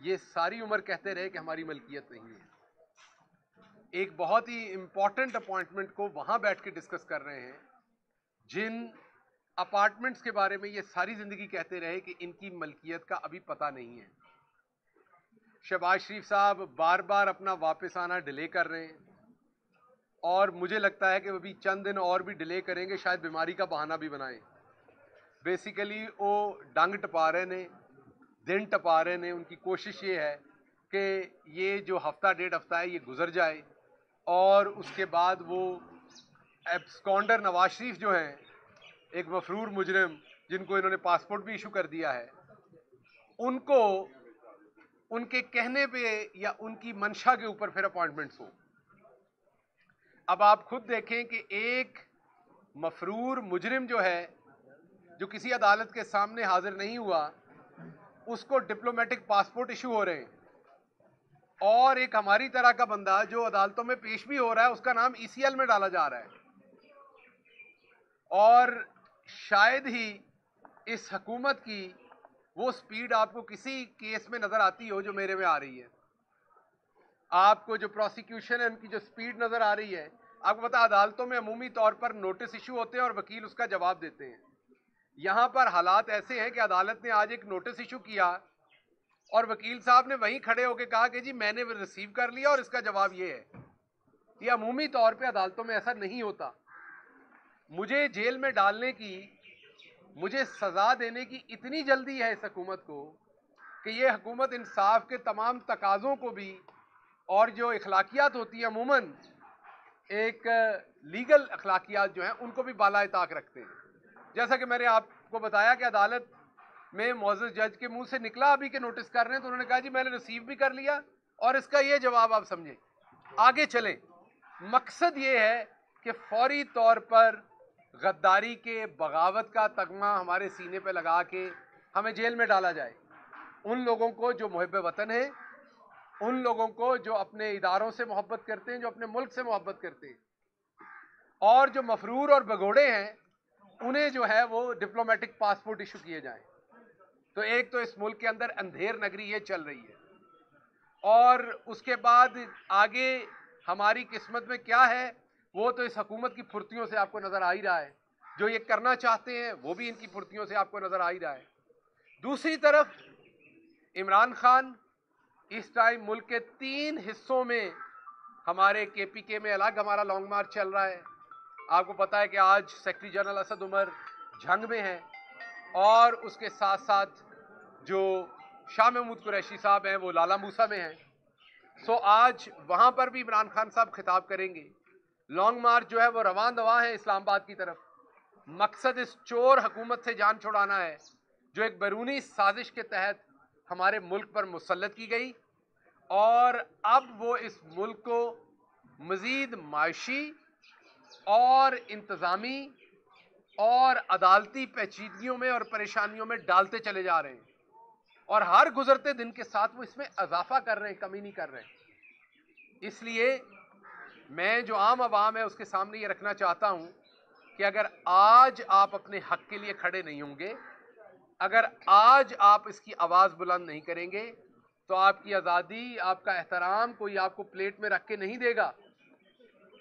یہ ساری عمر کہتے رہے کہ ہماری ملکیت نہیں ہے. ایک بہت ہی امپورٹنٹ اپوائنٹمنٹ کو وہاں بیٹھ کے ڈسکس کر رہے ہیں جن اپارٹمنٹس کے بارے میں یہ ساری زندگی کہتے رہے کہ ان کی ملکیت کا ابھی پتہ نہیں ہے. شہباز شریف صاحب بار بار اپنا واپس آنا ڈیلے کر رہے ہیں اور مجھے لگتا ہے کہ وہ ابھی چند دن اور بھی ڈیلے کریں گے, شاید بیماری کا بہانہ بھی بنائیں. بیسیکلی وہ ڈنگ ٹپا رہے نے, دن ٹپا رہے نے. ان کی کوشش یہ ہے کہ یہ جو ہفتہ ڈیڑھ ہفتہ ہے یہ گزر جائے اور اس کے بعد وہ ایبسکونڈر نواز شریف جو ہیں, ایک مفرور مجرم جن کو انہوں نے پاسپورٹ بھی ایشو کر دیا ہے, ان کو ان کے کہنے پہ یا ان کی منشا کے اوپر پھر اپوائنٹمنٹس ہوں. اب آپ خود دیکھیں کہ ایک مفرور مجرم جو ہے, جو کسی عدالت کے سامنے حاضر نہیں ہوا, اس کو ڈپلومیٹک پاسپورٹ ایشو ہو رہے ہیں, اور ایک ہماری طرح کا بندہ جو عدالتوں میں پیش بھی ہو رہا ہے اس کا نام ECL میں ڈالا جا رہا ہے. اور شاید ہی اس حکومت کی وہ سپیڈ آپ کو کسی کیس میں نظر آتی ہو جو میرے میں آ رہی ہے. آپ کو جو پروسیکیوشن ہے ان کی جو سپیڈ نظر آ رہی ہے, آپ کو پتا عدالتوں میں عمومی طور پر نوٹس ایشو ہوتے ہیں اور وکیل اس کا جواب دیتے ہیں. یہاں پر حالات ایسے ہیں کہ عدالت نے آج ایک نوٹس ایشو کیا اور وکیل صاحب نے وہیں کھڑے ہو کے کہا کہ جی میں نے ریسیو کر لیا اور اس کا جواب یہ ہے. یہ عمومی طور پہ عدالتوں میں ایسا نہیں ہوتا. مجھے جیل میں ڈالنے کی, مجھے سزا دینے کی اتنی جلدی ہے اس حکومت کو کہ یہ حکومت انصاف کے تمام تقاضوں کو بھی, اور جو اخلاقیات ہوتی ہیں عموماً ایک لیگل اخلاقیات جو ہیں, ان کو بھی بالائے طاق رکھتے ہیں. جیسا کہ میں نے آپ کو بتایا کہ عدالت میں معزز جج کے منہ سے نکلا ابھی کہ نوٹس کر رہے ہیں, تو انہوں نے کہا جی میں نے ریسیو بھی کر لیا اور اس کا یہ جواب آپ سمجھیں, آگے چلیں. مقصد یہ ہے کہ فوری طور پر غداری کے, بغاوت کا تغمہ ہمارے سینے پہ لگا کے ہمیں جیل میں ڈالا جائے. ان لوگوں کو جو محب وطن ہیں, ان لوگوں کو جو اپنے اداروں سے محبت کرتے ہیں, جو اپنے ملک سے محبت کرتے ہیں, اور جو مفرور اور بگوڑے ہیں انہیں جو ہے وہ ڈپلومیٹک پاسپورٹ ایشو کیے جائیں. تو ایک تو اس ملک کے اندر اندھیر نگری یہ چل رہی ہے, اور اس کے بعد آگے ہماری قسمت میں کیا ہے وہ تو اس حکومت کی پھرتیوں سے آپ کو نظر آ ہی رہا ہے. جو یہ کرنا چاہتے ہیں وہ بھی ان کی پھرتیوں سے آپ کو نظر آ ہی رہا ہے. دوسری طرف عمران خان اس ٹائم ملک کے 3 حصوں میں, ہمارے KPK میں الگ ہمارا لانگ مارچ چل رہا ہے. آپ کو پتا ہے کہ آج سیکرٹری جنرل اسد عمر جھنگ میں ہیں, اور اس کے ساتھ ساتھ جو شاہ محمود قریشی صاحب ہیں وہ لالا موسیٰ میں ہیں. سو آج وہاں پر بھی عمران خان صاحب خطاب کریں گے. لانگ مارچ جو ہے وہ رواں دواں ہے اسلام آباد کی طرف. مقصد اس چور حکومت سے جان چھڑانا ہے جو ایک بیرونی سازش کے تحت ہمارے ملک پر مسلط کی گئی, اور اب وہ اس ملک کو مزید معاشی اور انتظامی اور عدالتی پیچیدگیوں میں اور پریشانیوں میں ڈالتے چلے جا رہے ہیں, اور ہر گزرتے دن کے ساتھ وہ اس میں اضافہ کر رہے ہیں, کمی نہیں کر رہے ہیں. اس لیے میں جو عام عوام ہے اس کے سامنے یہ رکھنا چاہتا ہوں کہ اگر آج آپ اپنے حق کے لیے کھڑے نہیں ہوں گے, اگر آج آپ اس کی آواز بلند نہیں کریں گے, تو آپ کی آزادی, آپ کا احترام کوئی آپ کو پلیٹ میں رکھ کے نہیں دے گا.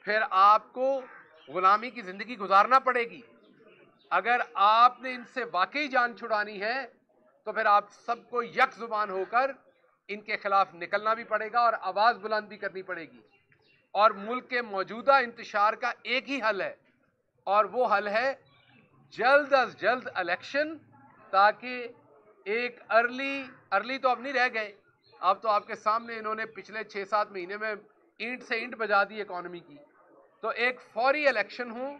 پھر آپ کو غلامی کی زندگی گزارنا پڑے گی. اگر آپ نے ان سے واقعی جان چھڑانی ہے تو پھر آپ سب کو یک زبان ہو کر ان کے خلاف نکلنا بھی پڑے گا اور آواز بلند بھی کرنی پڑے گی. اور ملک کے موجودہ انتشار کا ایک ہی حل ہے, اور وہ حل ہے جلد از جلد الیکشن, تاکہ ایک ارلی تو اب نہیں رہ گئے, اب تو آپ کے سامنے انہوں نے پچھلے 6-7 مہینے میں اینٹ سے اینٹ بجا دی اکانومی کی. تو ایک فوری الیکشن ہوں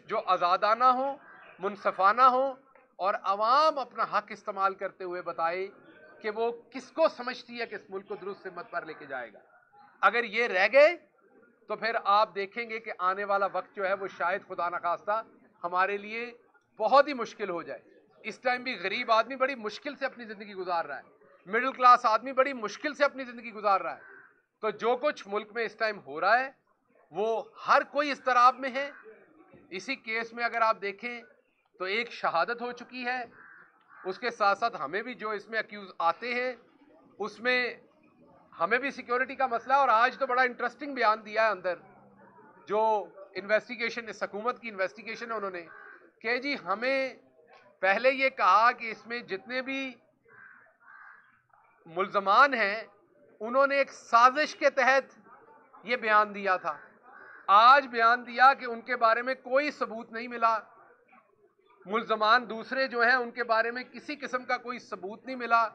جو آزادانہ ہو, منصفانہ ہو, اور عوام اپنا حق استعمال کرتے ہوئے بتائے کہ وہ کس کو سمجھتی ہے کہ اس ملک کو درست سمت پر لے کے جائے گا. اگر یہ رہ گئے تو پھر آپ دیکھیں گے کہ آنے والا وقت جو ہے وہ شاید خدا نخواستہ ہمارے لیے بہت ہی مشکل ہو جائے. اس ٹائم بھی غریب آدمی بڑی مشکل سے اپنی زندگی گزار رہا ہے, مڈل کلاس آدمی بڑی مشکل سے اپنی زندگی گزار رہا ہے. تو جو کچھ ملک میں اس ٹائم ہو رہا ہے وہ ہر کوئی اضطراب میں ہے. اسی کیس میں اگر آپ دیکھیں تو ایک شہادت ہو چکی ہے, اس کے ساتھ ساتھ ہمیں بھی جو اس میں اکیوز آتے ہیں اس میں ہمیں بھی سیکیورٹی کا مسئلہ ہے. اور آج تو بڑا انٹرسٹنگ بیان دیا ہے اندر جو انویسٹیگیشن اس حکومت کی انویسٹیگیشن ہے انہوں نے کہ جی ہمیں پہلے یہ کہا کہ اس میں جتنے بھی ملزمان ہیں انہوں نے ایک سازش کے تحت یہ بیان دیا تھا. آج بیان دیا کہ ان کے بارے میں کوئی ثبوت نہیں ملا. ملزمان دوسرے جو ہیں ان کے بارے میں کسی قسم کا کوئی ثبوت نہیں ملا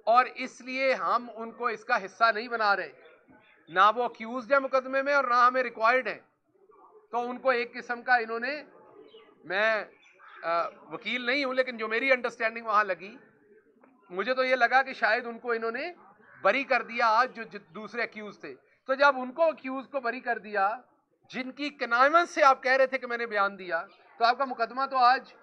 اور اس لیے ہم ان کو اس کا حصہ نہیں بنا رہے. نہ وہ اکیوزڈ ہے مقدمے میں اور نہ ہمیں ریکوائرڈ ہے. تو ان کو ایک قسم کا انہوں نے, میں وکیل نہیں ہوں لیکن جو میری انڈرسٹینڈنگ وہاں لگی, مجھے تو یہ لگا کہ شاید ان کو انہوں نے بری کر دیا آج جو دوسرے اکیوز تھے. تو جب ان کو اکیوز کو بری کر دیا جن کی کنائمنس سے آپ کہہ رہے تھے کہ میں نے بیان دیا, تو آپ کا مقدمہ تو آج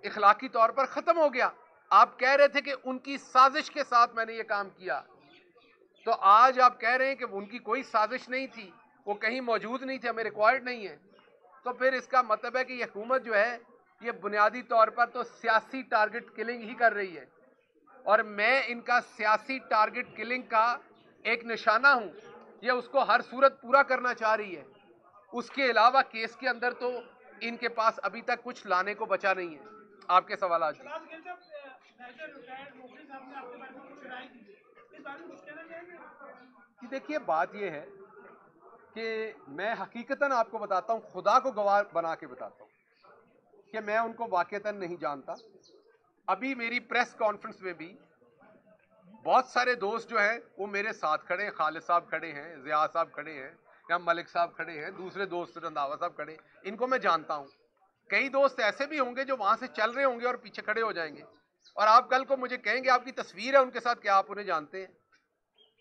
اخلاقی طور پر ختم ہو گیا. آپ کہہ رہے تھے کہ ان کی سازش کے ساتھ میں نے یہ کام کیا, تو آج آپ کہہ رہے ہیں کہ ان کی کوئی سازش نہیں تھی, وہ کہیں موجود نہیں تھے, ہمیں ریکوائرڈ نہیں ہے. تو پھر اس کا مطلب ہے کہ یہ حکومت جو ہے یہ بنیادی طور پر تو سیاسی ٹارگٹ کلنگ ہی کر رہی ہے اور میں ان کا سیاسی ٹارگٹ کلنگ کا ایک نشانہ ہوں. یہ اس کو ہر صورت پورا کرنا چاہ رہی ہے. اس کے علاوہ کیس کے اندر تو ان کے پاس ابھی تک کچھ لانے کو بچا نہیں ہے. آپ کے سوالات جی. دیکھیے بات یہ ہے کہ میں حقیقتاً آپ کو بتاتا ہوں, خدا کو گواہ بنا کے بتاتا ہوں کہ میں ان کو واقعتاً نہیں جانتا. ابھی میری پریس کانفرنس میں بھی بہت سارے دوست جو ہیں وہ میرے ساتھ کھڑے ہیں. خالد صاحب کھڑے ہیں, ضیاء صاحب کھڑے ہیں, یا ملک صاحب کھڑے ہیں, دوسرے دوست رنداوا صاحب کھڑے ہیں. ان کو میں جانتا ہوں. کئی دوست ایسے بھی ہوں گے جو وہاں سے چل رہے ہوں گے اور پیچھے کھڑے ہو جائیں گے اور آپ کل کو مجھے کہیں گے آپ کی تصویر ہے ان کے ساتھ, کیا آپ انہیں جانتے ہیں؟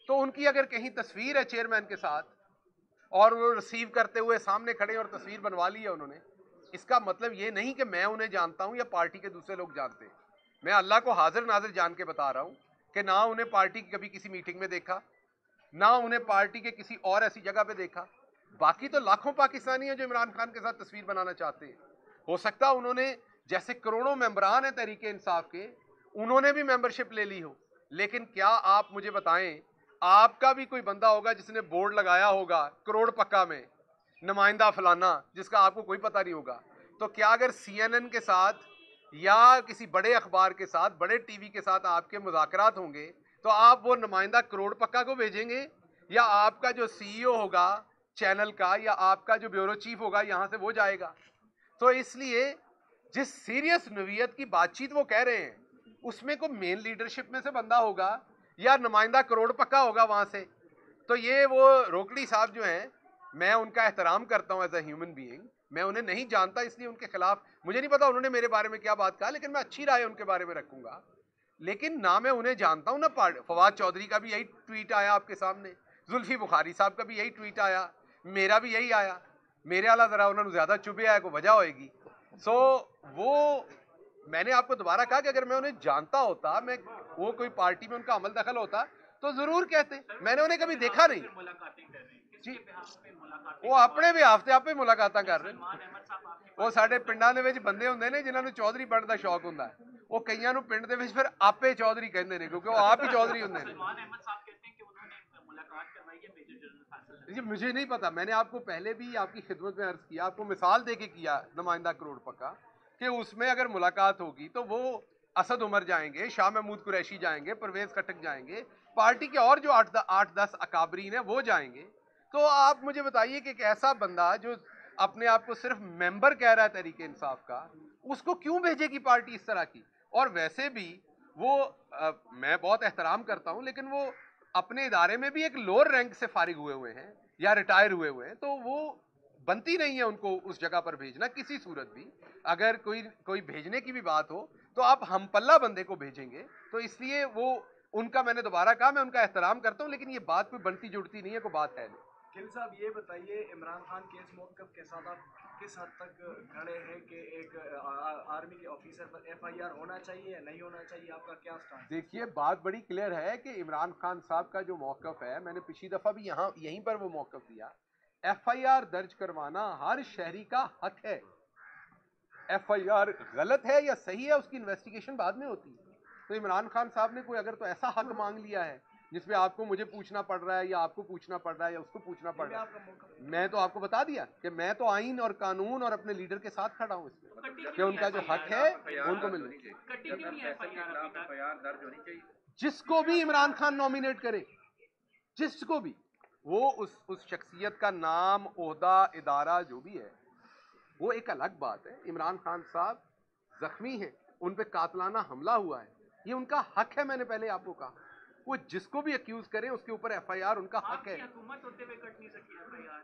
تو ان کی اگر کہیں تصویر ہے چیئرمین کے ساتھ اور وہ ریسیو کرتے ہوئے سامنے کھڑے اور تصویر بنوا لی ہے انہوں نے, اس کا مطلب یہ نہیں کہ میں انہیں جانتا ہوں یا پارٹی کے دوسرے لوگ جانتے ہیں. میں اللہ کو حاضر ناظر جان کے بتا رہا ہوں کہ نہ انہیں پارٹی کی کبھی کسی میٹنگ میں دیکھا, نہ انہیں پارٹی کے کسی اور ایسی جگہ پہ دیکھا. باقی تو لاکھوں پاکستانی ہیں جو عمران خان کے ساتھ تصویر بنانا چاہتے ہیں. ہو سکتا انہوں نے, جیسے کروڑوں ممبران ہیں تحریک انصاف کے, انہوں نے بھی ممبرشپ لے لی ہو, لیکن کیا آپ مجھے بتائیں آپ کا بھی کوئی بندہ ہوگا جس نے بورڈ لگایا ہوگا کروڑ پکا میں نمائندہ فلانا, جس کا آپ کو کوئی پتہ نہیں ہوگا, تو کیا اگر سی این این کے ساتھ یا کسی بڑے اخبار کے ساتھ, بڑے ٹی وی کے ساتھ آپ کے مذاکرات ہوں گے تو آپ وہ نمائندہ کروڑ پکا کو بھیجیں گے, یا آپ کا جو سی ای او ہوگا چینل کا یا آپ کا جو بیورو چیف ہوگا یہاں سے وہ جائے گا؟ تو اس لیے جس سیریس نوعیت کی بات چیت وہ کہہ رہے ہیں اس میں کوئی مین لیڈرشپ میں سے بندہ ہوگا یا نمائندہ کروڑ پکا ہوگا وہاں سے. تو یہ وہ روکڑی صاحب جو ہیں, میں ان کا احترام کرتا ہوں ایز اے ہیومن بینگ, میں انہیں نہیں جانتا اس لیے ان کے خلاف مجھے نہیں پتا انہوں نے میرے بارے میں کیا بات کہا, لیکن میں اچھی رائے ان کے بارے میں رکھوں گا. لیکن نہ میں انہیں جانتا ہوں نہ فواد چودھری کا بھی یہی ٹویٹ آیا آپ کے سامنے, زلفی بخاری صاحب کا بھی یہی ٹویٹ آیا, میرا بھی یہی آیا. میرے والا ذرا انہوں نے زیادہ چبھے آیا, کوئی وجہ ہوئے گی. سو وہ میں نے آپ کو دوبارہ کہا کہ اگر میں انہیں جانتا ہوتا, میں وہ کوئی پارٹی میں ان کا عمل دخل ہوتا تو ضرور کہتے. میں نے انہیں کبھی دیکھا نہیں جی. وہ اپنے بھی ہفتے آپ ملاقاتاں کر رہے ہیں. وہ سارے پنڈاں دے وچ بندے ہوندے نے جنہاں نوں چودھری بننے دا شوق ہوندا ہے, وہ کئیاں نوں پنڈ دے وچ پھر آپے چودھری کہندے نے کیونکہ وہ آپ ہی چودھری ہوندے نے. جی مجھے نہیں پتا, میں نے آپ کو پہلے بھی آپ کی خدمت میں عرض کیا, آپ کو مثال دے کے کیا نمائندہ کروڑ پکا, کہ اس میں اگر ملاقات ہوگی تو وہ اسد عمر جائیں گے, شاہ محمود قریشی جائیں گے, پرویز خٹک جائیں گے, پارٹی کے اور جو 8-10 اکابرین ہیں وہ جائیں گے. تو آپ مجھے بتائیے کہ ایک ایسا بندہ جو اپنے آپ کو صرف ممبر کہہ رہا ہے تحریک انصاف کا, اس کو کیوں بھیجے گی پارٹی اس طرح کی؟ اور ویسے بھی وہ میں بہت احترام کرتا ہوں, لیکن وہ اپنے ادارے میں بھی ایک لوور رینک سے فارغ ہوئے ہوئے ہیں یا ریٹائر ہوئے ہوئے ہیں, تو وہ بنتی نہیں ہے ان کو اس جگہ پر بھیجنا کسی صورت بھی. اگر کوئی بھیجنے کی بھی بات ہو تو آپ ہم پلہ بندے کو بھیجیں گے. تو اس لیے وہ ان کا, میں نے دوبارہ کہا, میں ان کا احترام کرتا ہوں, لیکن یہ بات کوئی بنتی جڑتی نہیں ہے, کوئی بات ہے نہیں. گل صاحب یہ بتائیے, عمران خان کے اس موقف کے ساتھ آپ کس حد تک کھڑے ہیں کہ ایک آرمی کے آفیسر پر ایف آئی آر ہونا چاہیے یا نہیں ہونا چاہیے, آپ کا کیا سٹانس؟ دیکھیے بات بڑی کلیئر ہے کہ عمران خان صاحب کا جو موقف ہے, میں نے پچھلی دفعہ بھی یہیں پر وہ موقف دیا, ایف آئی آر درج کروانا ہر شہری کا حق ہے. ایف آئی آر غلط ہے یا صحیح ہے اس کی انویسٹیگیشن بعد میں ہوتی ہے, تو عمران خان صاحب نے کوئی اگر تو ایسا حق مانگ لیا ہے جس پہ آپ کو مجھے پوچھنا پڑ رہا ہے یا آپ کو پوچھنا پڑ رہا ہے یا اس کو پوچھنا پڑ رہا ہے، میں تو آپ کو بتا دیا کہ میں تو آئین اور قانون اور اپنے لیڈر کے ساتھ کھڑا ہوں اس میں کہ ان کا جو حق ہے ان کو ملنا چاہیے. جس کو بھی عمران خان نامینیٹ کرے، جس کو بھی، وہ اس شخصیت کا نام، عہدہ، ادارہ جو بھی ہے وہ ایک الگ بات ہے. عمران خان صاحب زخمی ہیں، ان پہ قاتلانہ حملہ ہوا ہے، یہ ان کا حق ہے. میں نے پہلے آپ کو کہا وہ جس کو بھی اکیوز کریں اس کے اوپر ایف آئی آر ان کا حق ہے. حکومت ہوتے ہوئے کٹ نہیں سکی ایف آئی آر،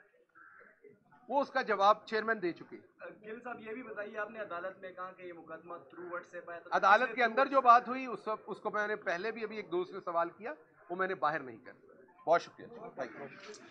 وہ اس کا جواب چیئرمین دے چکے. گل صاحب یہ بھی بتائیے، آپ نے عدالت میں کہا کہ یہ مقدمہ تھرو واٹس ایپ آیا تھا، عدالت کے اندر جو بات ہوئی اس کو میں نے پہلے بھی ابھی ایک دوست نے سوال کیا، وہ میں نے باہر نہیں کر. بہت شکریہ.